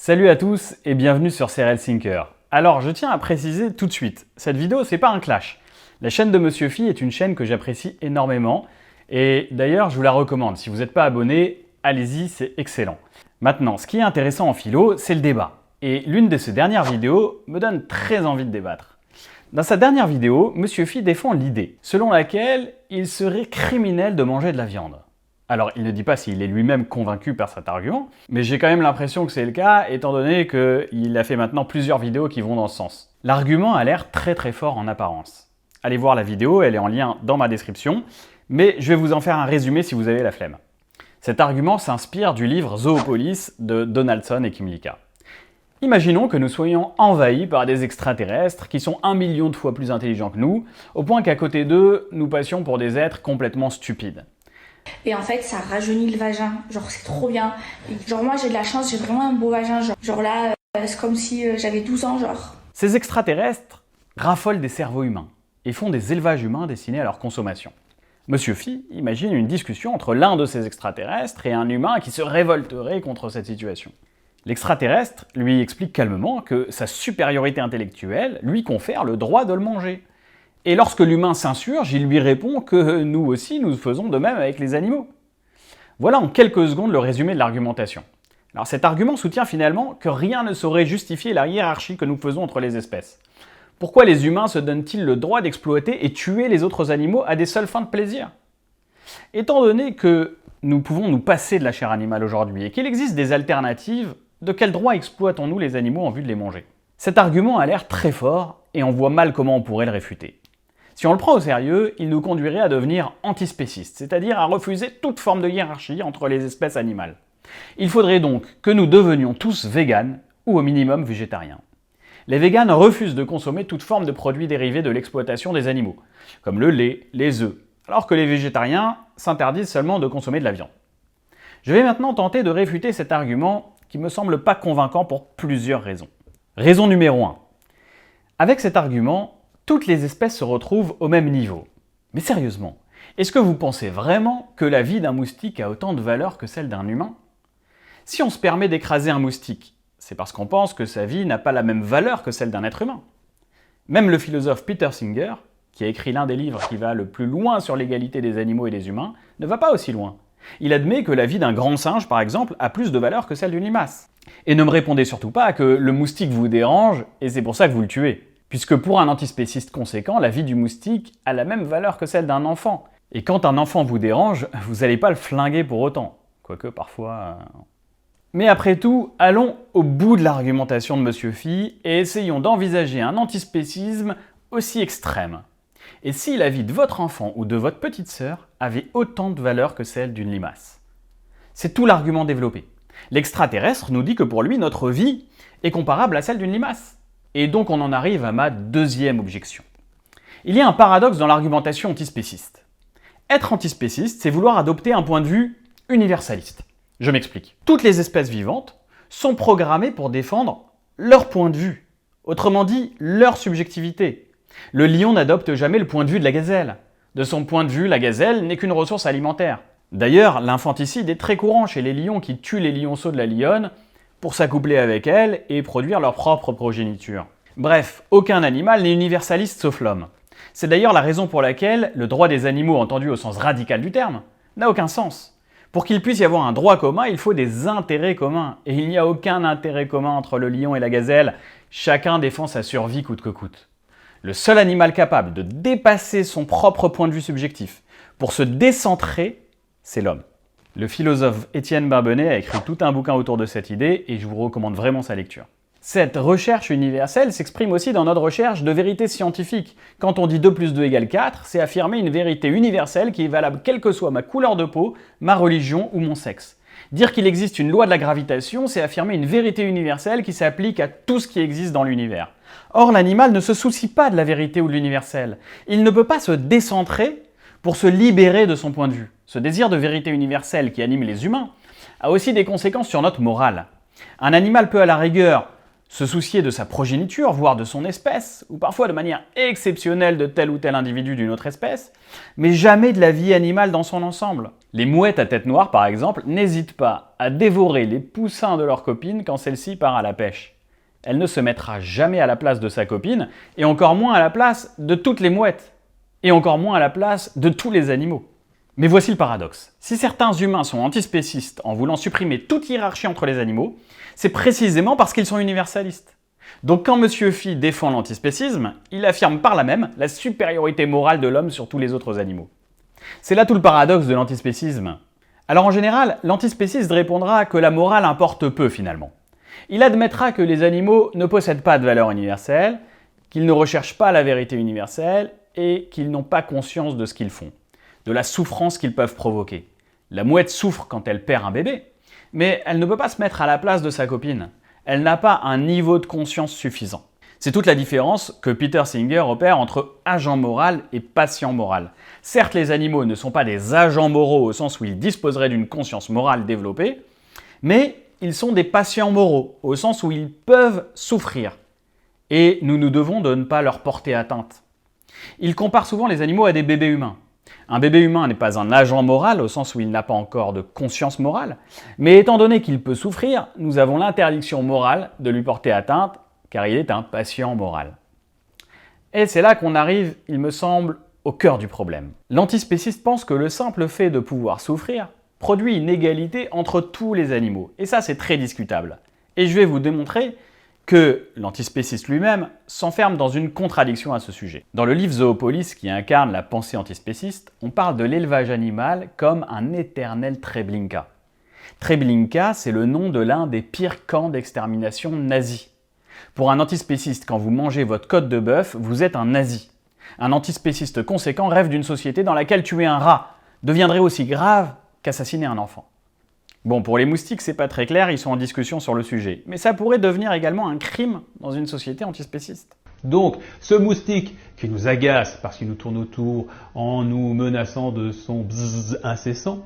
Salut à tous et bienvenue sur Serial Thinker. Alors je tiens à préciser tout de suite, cette vidéo c'est pas un clash. La chaîne de Monsieur Phi est une chaîne que j'apprécie énormément et d'ailleurs je vous la recommande. Si vous n'êtes pas abonné, allez-y, c'est excellent. Maintenant, ce qui est intéressant en philo, c'est le débat. Et l'une de ses dernières vidéos me donne très envie de débattre. Dans sa dernière vidéo, Monsieur Phi défend l'idée selon laquelle il serait criminel de manger de la viande. Alors, il ne dit pas s'il est lui-même convaincu par cet argument, mais j'ai quand même l'impression que c'est le cas, étant donné qu'il a fait maintenant plusieurs vidéos qui vont dans ce sens. L'argument a l'air très fort en apparence. Allez voir la vidéo, elle est en lien dans ma description, mais je vais vous en faire un résumé si vous avez la flemme. Cet argument s'inspire du livre Zoopolis de Donaldson et Kymlicka. Imaginons que nous soyons envahis par des extraterrestres qui sont 1 million de fois plus intelligents que nous, au point qu'à côté d'eux, nous passions pour des êtres complètement stupides. Et en fait, ça rajeunit le vagin. Genre, c'est trop bien. Genre, moi, j'ai de la chance, j'ai vraiment un beau vagin. Genre là, c'est comme si j'avais 12 ans, genre. Ces extraterrestres raffolent des cerveaux humains et font des élevages humains destinés à leur consommation. Monsieur Phi imagine une discussion entre l'un de ces extraterrestres et un humain qui se révolterait contre cette situation. L'extraterrestre lui explique calmement que sa supériorité intellectuelle lui confère le droit de le manger. Et lorsque l'humain s'insurge, il lui répond que nous aussi, nous faisons de même avec les animaux. Voilà en quelques secondes le résumé de l'argumentation. Alors cet argument soutient finalement que rien ne saurait justifier la hiérarchie que nous faisons entre les espèces. Pourquoi les humains se donnent-ils le droit d'exploiter et tuer les autres animaux à des seules fins de plaisir? Étant donné que nous pouvons nous passer de la chair animale aujourd'hui et qu'il existe des alternatives, de quel droit exploitons-nous les animaux en vue de les manger? Cet argument a l'air très fort et on voit mal comment on pourrait le réfuter. Si on le prend au sérieux, il nous conduirait à devenir antispécistes, c'est-à-dire à refuser toute forme de hiérarchie entre les espèces animales. Il faudrait donc que nous devenions tous véganes, ou au minimum végétariens. Les véganes refusent de consommer toute forme de produits dérivés de l'exploitation des animaux, comme le lait, les œufs, alors que les végétariens s'interdisent seulement de consommer de la viande. Je vais maintenant tenter de réfuter cet argument qui me semble pas convaincant pour plusieurs raisons. Raison numéro 1. Avec cet argument, toutes les espèces se retrouvent au même niveau. Mais sérieusement, est-ce que vous pensez vraiment que la vie d'un moustique a autant de valeur que celle d'un humain? Si on se permet d'écraser un moustique, c'est parce qu'on pense que sa vie n'a pas la même valeur que celle d'un être humain. Même le philosophe Peter Singer, qui a écrit l'un des livres qui va le plus loin sur l'égalité des animaux et des humains, ne va pas aussi loin. Il admet que la vie d'un grand singe, par exemple, a plus de valeur que celle d'une limace. Et ne me répondez surtout pas que le moustique vous dérange et c'est pour ça que vous le tuez. Puisque pour un antispéciste conséquent, la vie du moustique a la même valeur que celle d'un enfant. Et quand un enfant vous dérange, vous n'allez pas le flinguer pour autant. Quoique parfois... Mais après tout, allons au bout de l'argumentation de Monsieur Phi et essayons d'envisager un antispécisme aussi extrême. Et si la vie de votre enfant ou de votre petite sœur avait autant de valeur que celle d'une limace? C'est tout l'argument développé. L'extraterrestre nous dit que pour lui, notre vie est comparable à celle d'une limace. Et donc on en arrive à ma deuxième objection. Il y a un paradoxe dans l'argumentation antispéciste. Être antispéciste, c'est vouloir adopter un point de vue universaliste. Je m'explique. Toutes les espèces vivantes sont programmées pour défendre leur point de vue. Autrement dit, leur subjectivité. Le lion n'adopte jamais le point de vue de la gazelle. De son point de vue, la gazelle n'est qu'une ressource alimentaire. D'ailleurs, l'infanticide est très courant chez les lions qui tuent les lionceaux de la lionne pour s'accoupler avec elle et produire leur propre progéniture. Bref, aucun animal n'est universaliste sauf l'homme. C'est d'ailleurs la raison pour laquelle le droit des animaux, entendu au sens radical du terme, n'a aucun sens. Pour qu'il puisse y avoir un droit commun, il faut des intérêts communs. Et il n'y a aucun intérêt commun entre le lion et la gazelle. Chacun défend sa survie coûte que coûte. Le seul animal capable de dépasser son propre point de vue subjectif pour se décentrer, c'est l'homme. Le philosophe Étienne Barbennet a écrit tout un bouquin autour de cette idée et je vous recommande vraiment sa lecture. Cette recherche universelle s'exprime aussi dans notre recherche de vérité scientifique. Quand on dit 2 plus 2 égale 4, c'est affirmer une vérité universelle qui est valable quelle que soit ma couleur de peau, ma religion ou mon sexe. Dire qu'il existe une loi de la gravitation, c'est affirmer une vérité universelle qui s'applique à tout ce qui existe dans l'univers. Or, l'animal ne se soucie pas de la vérité ou de l'universel. Il ne peut pas se décentrer pour se libérer de son point de vue. Ce désir de vérité universelle qui anime les humains a aussi des conséquences sur notre morale. Un animal peut à la rigueur se soucier de sa progéniture, voire de son espèce, ou parfois de manière exceptionnelle de tel ou tel individu d'une autre espèce, mais jamais de la vie animale dans son ensemble. Les mouettes à tête noire, par exemple, n'hésitent pas à dévorer les poussins de leur copine quand celle-ci part à la pêche. Elle ne se mettra jamais à la place de sa copine, et encore moins à la place de toutes les mouettes, et encore moins à la place de tous les animaux. Mais voici le paradoxe. Si certains humains sont antispécistes en voulant supprimer toute hiérarchie entre les animaux, c'est précisément parce qu'ils sont universalistes. Donc quand M. Phi défend l'antispécisme, il affirme par là même la supériorité morale de l'homme sur tous les autres animaux. C'est là tout le paradoxe de l'antispécisme. Alors en général, l'antispéciste répondra que la morale importe peu finalement. Il admettra que les animaux ne possèdent pas de valeur universelle, qu'ils ne recherchent pas la vérité universelle et qu'ils n'ont pas conscience de ce qu'ils font, de la souffrance qu'ils peuvent provoquer. La mouette souffre quand elle perd un bébé, mais elle ne peut pas se mettre à la place de sa copine. Elle n'a pas un niveau de conscience suffisant. C'est toute la différence que Peter Singer opère entre agent moral et patient moral. Certes, les animaux ne sont pas des agents moraux au sens où ils disposeraient d'une conscience morale développée, mais ils sont des patients moraux au sens où ils peuvent souffrir. Et nous nous devons de ne pas leur porter atteinte. Il compare souvent les animaux à des bébés humains. Un bébé humain n'est pas un agent moral au sens où il n'a pas encore de conscience morale, mais étant donné qu'il peut souffrir, nous avons l'interdiction morale de lui porter atteinte, car il est un patient moral. Et c'est là qu'on arrive, il me semble, au cœur du problème. L'antispéciste pense que le simple fait de pouvoir souffrir produit une égalité entre tous les animaux, et ça c'est très discutable. Et je vais vous démontrer que l'antispéciste lui-même s'enferme dans une contradiction à ce sujet. Dans le livre Zoopolis qui incarne la pensée antispéciste, on parle de l'élevage animal comme un éternel Treblinka. Treblinka, c'est le nom de l'un des pires camps d'extermination nazis. Pour un antispéciste, quand vous mangez votre côte de bœuf, vous êtes un nazi. Un antispéciste conséquent rêve d'une société dans laquelle tuer un rat deviendrait aussi grave qu'assassiner un enfant. Bon, pour les moustiques, c'est pas très clair, ils sont en discussion sur le sujet. Mais ça pourrait devenir également un crime dans une société antispéciste. Donc, ce moustique qui nous agace parce qu'il nous tourne autour en nous menaçant de son bzzz incessant,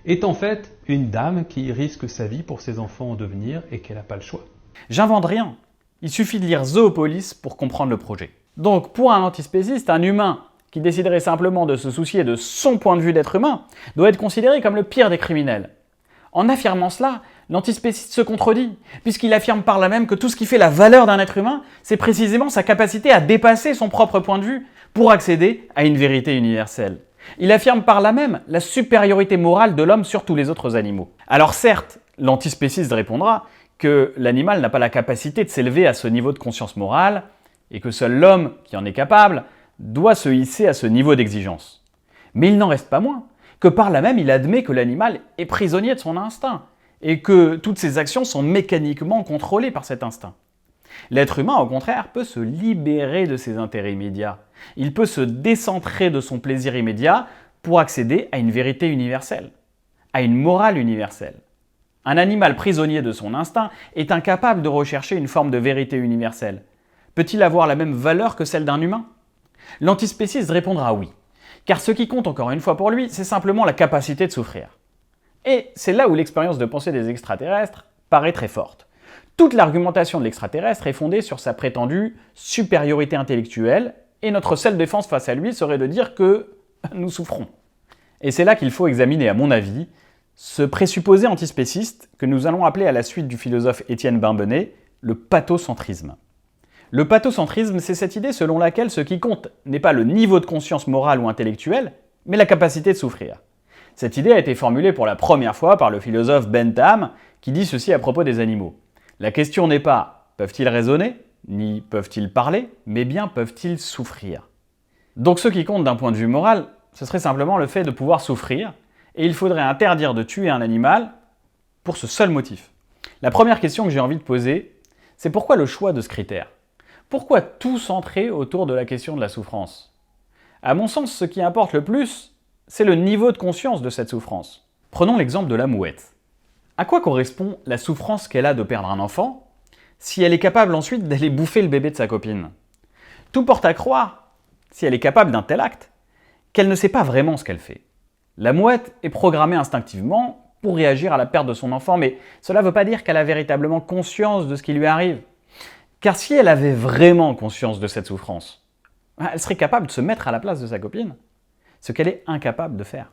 est en fait une dame qui risque sa vie pour ses enfants en devenir et qu'elle n'a pas le choix. J'invente rien. Il suffit de lire Zoopolis pour comprendre le projet. Donc, pour un antispéciste, un humain qui déciderait simplement de se soucier de son point de vue d'être humain doit être considéré comme le pire des criminels. En affirmant cela, l'antispéciste se contredit, puisqu'il affirme par là même que tout ce qui fait la valeur d'un être humain, c'est précisément sa capacité à dépasser son propre point de vue pour accéder à une vérité universelle. Il affirme par là même la supériorité morale de l'homme sur tous les autres animaux. Alors certes, l'antispéciste répondra que l'animal n'a pas la capacité de s'élever à ce niveau de conscience morale, et que seul l'homme, qui en est capable, doit se hisser à ce niveau d'exigence. Mais il n'en reste pas moins que par là même il admet que l'animal est prisonnier de son instinct et que toutes ses actions sont mécaniquement contrôlées par cet instinct. L'être humain, au contraire, peut se libérer de ses intérêts immédiats. Il peut se décentrer de son plaisir immédiat pour accéder à une vérité universelle, à une morale universelle. Un animal prisonnier de son instinct est incapable de rechercher une forme de vérité universelle. Peut-il avoir la même valeur que celle d'un humain ? L'antispéciste répondra oui. Car ce qui compte encore une fois pour lui, c'est simplement la capacité de souffrir. Et c'est là où l'expérience de pensée des extraterrestres paraît très forte. Toute l'argumentation de l'extraterrestre est fondée sur sa prétendue supériorité intellectuelle, et notre seule défense face à lui serait de dire que nous souffrons. Et c'est là qu'il faut examiner, à mon avis, ce présupposé antispéciste que nous allons appeler à la suite du philosophe Étienne Bimbenet, le pathocentrisme. Le pathocentrisme, c'est cette idée selon laquelle ce qui compte n'est pas le niveau de conscience morale ou intellectuelle, mais la capacité de souffrir. Cette idée a été formulée pour la première fois par le philosophe Bentham, qui dit ceci à propos des animaux. La question n'est pas « peuvent-ils raisonner ?» ni « peuvent-ils parler ?» mais bien « peuvent-ils souffrir ?» Donc ce qui compte d'un point de vue moral, ce serait simplement le fait de pouvoir souffrir, et il faudrait interdire de tuer un animal pour ce seul motif. La première question que j'ai envie de poser, c'est pourquoi le choix de ce critère ? Pourquoi tout centrer autour de la question de la souffrance ? À mon sens, ce qui importe le plus, c'est le niveau de conscience de cette souffrance. Prenons l'exemple de la mouette. À quoi correspond la souffrance qu'elle a de perdre un enfant si elle est capable ensuite d'aller bouffer le bébé de sa copine ? Tout porte à croire, si elle est capable d'un tel acte, qu'elle ne sait pas vraiment ce qu'elle fait. La mouette est programmée instinctivement pour réagir à la perte de son enfant, mais cela ne veut pas dire qu'elle a véritablement conscience de ce qui lui arrive. Car si elle avait vraiment conscience de cette souffrance, elle serait capable de se mettre à la place de sa copine, ce qu'elle est incapable de faire.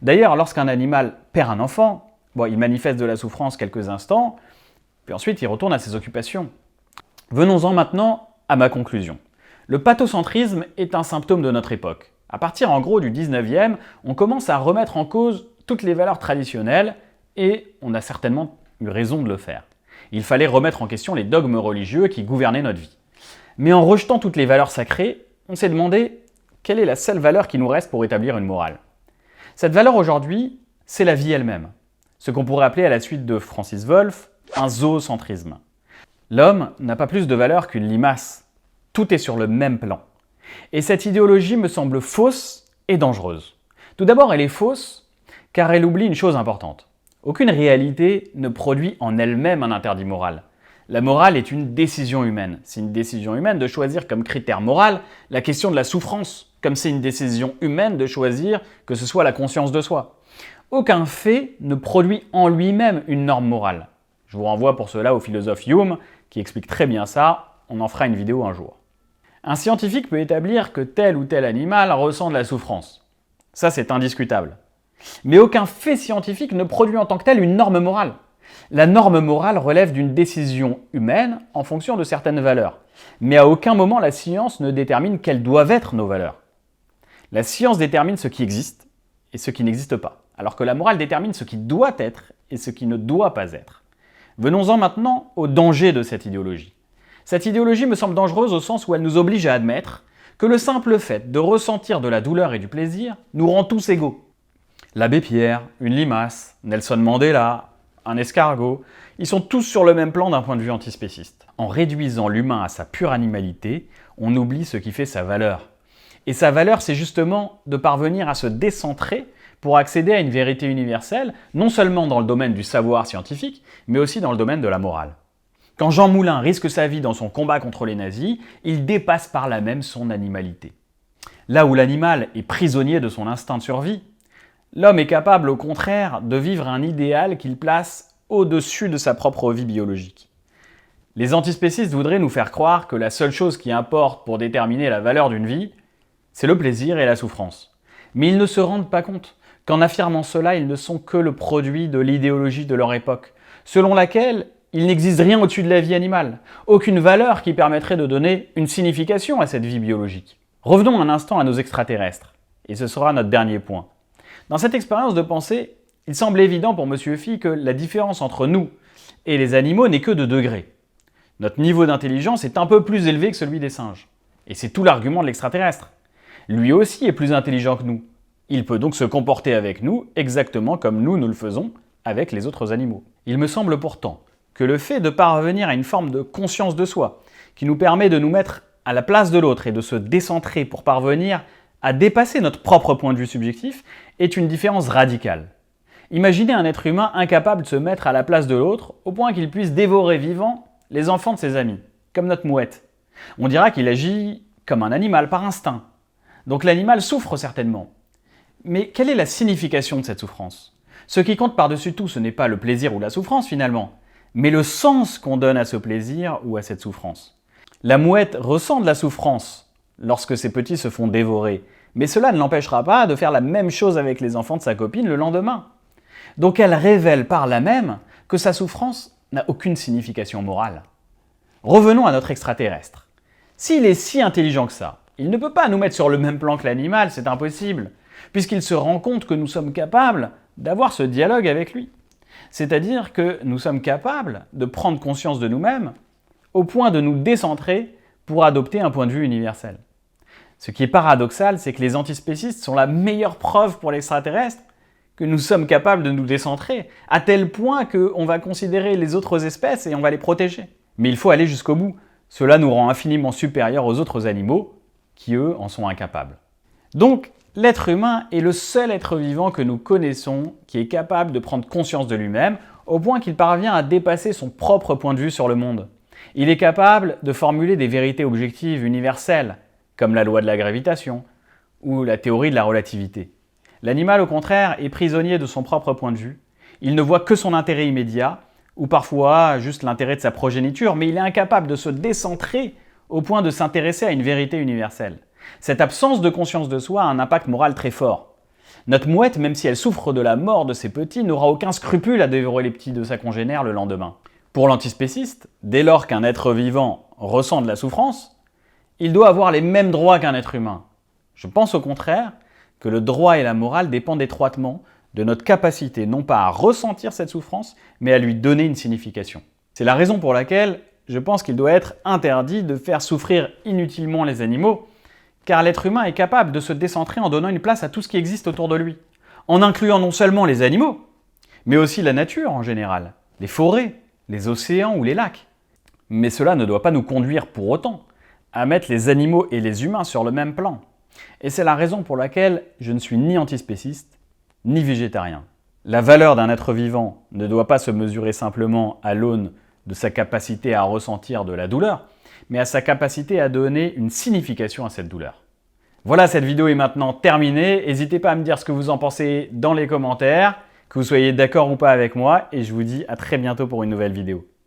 D'ailleurs, lorsqu'un animal perd un enfant, il manifeste de la souffrance quelques instants, puis ensuite il retourne à ses occupations. Venons-en maintenant à ma conclusion. Le pathocentrisme est un symptôme de notre époque. À partir en gros du 19e, on commence à remettre en cause toutes les valeurs traditionnelles et on a certainement eu raison de le faire. Il fallait remettre en question les dogmes religieux qui gouvernaient notre vie. Mais en rejetant toutes les valeurs sacrées, on s'est demandé quelle est la seule valeur qui nous reste pour établir une morale. Cette valeur aujourd'hui, c'est la vie elle-même. Ce qu'on pourrait appeler à la suite de Francis Wolff, un zoocentrisme. L'homme n'a pas plus de valeur qu'une limace. Tout est sur le même plan. Et cette idéologie me semble fausse et dangereuse. Tout d'abord, elle est fausse car elle oublie une chose importante. Aucune réalité ne produit en elle-même un interdit moral. La morale est une décision humaine. C'est une décision humaine de choisir comme critère moral la question de la souffrance, comme c'est une décision humaine de choisir que ce soit la conscience de soi. Aucun fait ne produit en lui-même une norme morale. Je vous renvoie pour cela au philosophe Hume, qui explique très bien ça, on en fera une vidéo un jour. Un scientifique peut établir que tel ou tel animal ressent de la souffrance. Ça, c'est indiscutable. Mais aucun fait scientifique ne produit en tant que tel une norme morale. La norme morale relève d'une décision humaine en fonction de certaines valeurs. Mais à aucun moment la science ne détermine quelles doivent être nos valeurs. La science détermine ce qui existe et ce qui n'existe pas, alors que la morale détermine ce qui doit être et ce qui ne doit pas être. Venons-en maintenant au danger de cette idéologie. Cette idéologie me semble dangereuse au sens où elle nous oblige à admettre que le simple fait de ressentir de la douleur et du plaisir nous rend tous égaux. L'abbé Pierre, une limace, Nelson Mandela, un escargot, ils sont tous sur le même plan d'un point de vue antispéciste. En réduisant l'humain à sa pure animalité, on oublie ce qui fait sa valeur. Et sa valeur, c'est justement de parvenir à se décentrer pour accéder à une vérité universelle, non seulement dans le domaine du savoir scientifique, mais aussi dans le domaine de la morale. Quand Jean Moulin risque sa vie dans son combat contre les nazis, il dépasse par là même son animalité. Là où l'animal est prisonnier de son instinct de survie, l'homme est capable au contraire de vivre un idéal qu'il place au-dessus de sa propre vie biologique. Les antispécistes voudraient nous faire croire que la seule chose qui importe pour déterminer la valeur d'une vie, c'est le plaisir et la souffrance. Mais ils ne se rendent pas compte qu'en affirmant cela, ils ne sont que le produit de l'idéologie de leur époque, selon laquelle il n'existe rien au-dessus de la vie animale, aucune valeur qui permettrait de donner une signification à cette vie biologique. Revenons un instant à nos extraterrestres, et ce sera notre dernier point. Dans cette expérience de pensée, il semble évident pour M. Phi que la différence entre nous et les animaux n'est que de degrés. Notre niveau d'intelligence est un peu plus élevé que celui des singes. Et c'est tout l'argument de l'extraterrestre. Lui aussi est plus intelligent que nous. Il peut donc se comporter avec nous exactement comme nous le faisons avec les autres animaux. Il me semble pourtant que le fait de parvenir à une forme de conscience de soi, qui nous permet de nous mettre à la place de l'autre et de se décentrer pour parvenir à dépasser notre propre point de vue subjectif, est une différence radicale. Imaginez un être humain incapable de se mettre à la place de l'autre au point qu'il puisse dévorer vivants les enfants de ses amis, comme notre mouette. On dira qu'il agit comme un animal par instinct. Donc l'animal souffre certainement. Mais quelle est la signification de cette souffrance ? Ce qui compte par-dessus tout, ce n'est pas le plaisir ou la souffrance finalement, mais le sens qu'on donne à ce plaisir ou à cette souffrance. La mouette ressent de la souffrance lorsque ses petits se font dévorer, mais cela ne l'empêchera pas de faire la même chose avec les enfants de sa copine le lendemain. Donc elle révèle par là même que sa souffrance n'a aucune signification morale. Revenons à notre extraterrestre. S'il est si intelligent que ça, il ne peut pas nous mettre sur le même plan que l'animal, c'est impossible, puisqu'il se rend compte que nous sommes capables d'avoir ce dialogue avec lui. C'est-à-dire que nous sommes capables de prendre conscience de nous-mêmes au point de nous décentrer pour adopter un point de vue universel. Ce qui est paradoxal, c'est que les antispécistes sont la meilleure preuve pour l'extraterrestre que nous sommes capables de nous décentrer, à tel point qu'on va considérer les autres espèces et on va les protéger. Mais il faut aller jusqu'au bout. Cela nous rend infiniment supérieurs aux autres animaux, qui eux en sont incapables. Donc, l'être humain est le seul être vivant que nous connaissons qui est capable de prendre conscience de lui-même, au point qu'il parvient à dépasser son propre point de vue sur le monde. Il est capable de formuler des vérités objectives universelles, comme la loi de la gravitation ou la théorie de la relativité. L'animal, au contraire, est prisonnier de son propre point de vue. Il ne voit que son intérêt immédiat, ou parfois juste l'intérêt de sa progéniture, mais il est incapable de se décentrer au point de s'intéresser à une vérité universelle. Cette absence de conscience de soi a un impact moral très fort. Notre mouette, même si elle souffre de la mort de ses petits, n'aura aucun scrupule à dévorer les petits de sa congénère le lendemain. Pour l'antispéciste, dès lors qu'un être vivant ressent de la souffrance, il doit avoir les mêmes droits qu'un être humain. Je pense au contraire que le droit et la morale dépendent étroitement de notre capacité non pas à ressentir cette souffrance, mais à lui donner une signification. C'est la raison pour laquelle je pense qu'il doit être interdit de faire souffrir inutilement les animaux, car l'être humain est capable de se décentrer en donnant une place à tout ce qui existe autour de lui, en incluant non seulement les animaux, mais aussi la nature en général, les forêts, les océans ou les lacs. Mais cela ne doit pas nous conduire pour autant à mettre les animaux et les humains sur le même plan. Et c'est la raison pour laquelle je ne suis ni antispéciste, ni végétarien. La valeur d'un être vivant ne doit pas se mesurer simplement à l'aune de sa capacité à ressentir de la douleur, mais à sa capacité à donner une signification à cette douleur. Voilà, cette vidéo est maintenant terminée. N'hésitez pas à me dire ce que vous en pensez dans les commentaires, que vous soyez d'accord ou pas avec moi, et je vous dis à très bientôt pour une nouvelle vidéo.